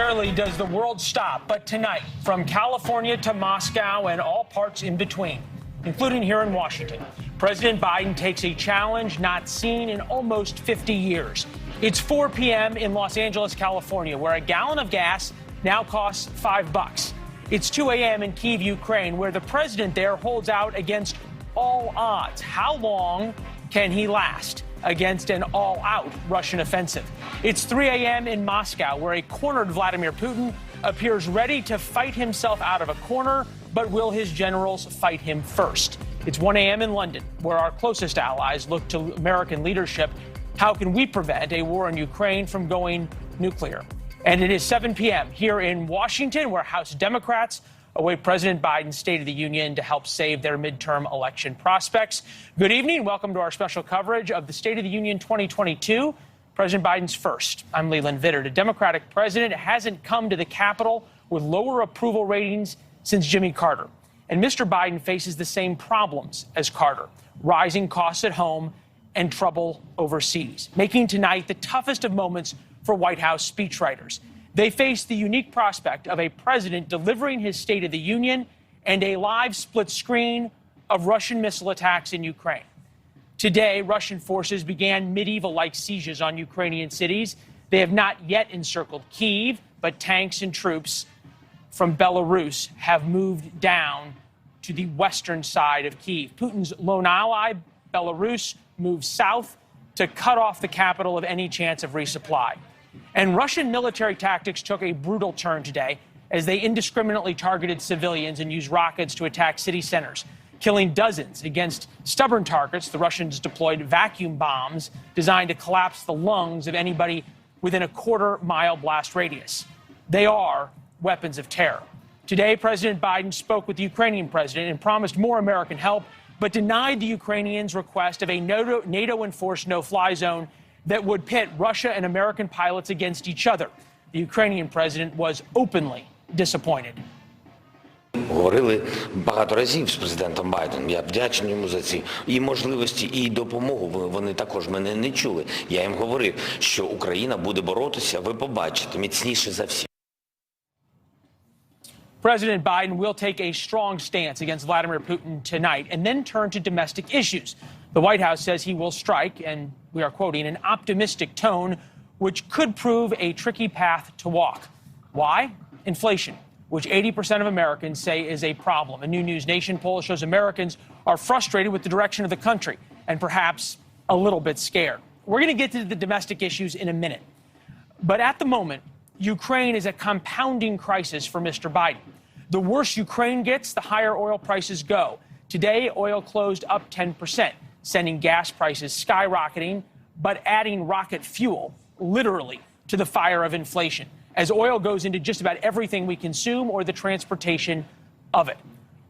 Rarely does the world stop, but tonight, from California to Moscow and all parts in between, including here in Washington, President Biden takes a challenge not seen in almost 50 years. It's 4 p.m. in Los Angeles, California, where a gallon of gas now costs $5. It's 2 a.m. in Kyiv, Ukraine, where the president there holds out against all odds. How long can he last against an all-out Russian offensive? It's 3 a.m. in Moscow, where a cornered Vladimir Putin appears ready to fight himself out of a corner, but will his generals fight him first? It's 1 a.m. in London, where our closest allies look to American leadership. How can we prevent a war in Ukraine from going nuclear? And it is 7 p.m. here in Washington, where House Democrats await President Biden's State of the Union to help save their midterm election prospects. Good evening. Welcome to our special coverage of the State of the Union 2022. President Biden's first. I'm Leland Vittert. A Democratic president hasn't come to the Capitol with lower approval ratings since Jimmy Carter. And Mr. Biden faces the same problems as Carter: rising costs at home and trouble overseas, making tonight the toughest of moments for White House speechwriters. They face the unique prospect of a president delivering his State of the Union and a live split screen of Russian missile attacks in Ukraine. Today, Russian forces began medieval-like sieges on Ukrainian cities. They have not yet encircled Kyiv, but tanks and troops from Belarus have moved down to the western side of Kyiv. Putin's lone ally, Belarus, moved south to cut off the capital of any chance of resupply. And Russian military tactics took a brutal turn today as they indiscriminately targeted civilians and used rockets to attack city centers, killing dozens. Against stubborn targets, the Russians deployed vacuum bombs designed to collapse the lungs of anybody within a quarter-mile blast radius. They are weapons of terror. Today, President Biden spoke with the Ukrainian president and promised more American help, but denied the Ukrainians' request of a NATO-enforced no-fly zone that would pit Russia and American pilots against each other. The Ukrainian president was openly disappointed. Говорили багато разів з президентом Байденом. Я вдячний йому за ці і можливості, і допомогу. Вони також мене не чули. Я їм говорив, що Україна буде боротися, ви побачите, міцніше за всіх. President Biden will take a strong stance against Vladimir Putin tonight and then turn to domestic issues. The White House says he will strike, and we are quoting, an optimistic tone, which could prove a tricky path to walk. Why? Inflation, which 80% of Americans say is a problem. A new NewsNation poll shows Americans are frustrated with the direction of the country and perhaps a little bit scared. We're going to get to the domestic issues in a minute. But at the moment, Ukraine is a compounding crisis for Mr. Biden. The worse Ukraine gets, the higher oil prices go. Today, oil closed up 10%, sending gas prices skyrocketing, but adding rocket fuel, literally, to the fire of inflation, as oil goes into just about everything we consume or the transportation of it.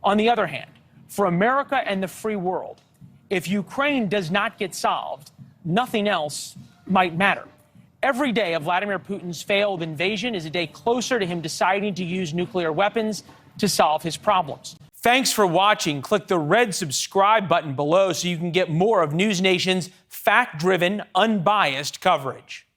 On the other hand, for America and the free world, if Ukraine does not get solved, nothing else might matter. Every day of Vladimir Putin's failed invasion is a day closer to him deciding to use nuclear weapons to solve his problems. Thanks for watching. Click the red subscribe button below so you can get more of NewsNation's fact-driven, unbiased coverage.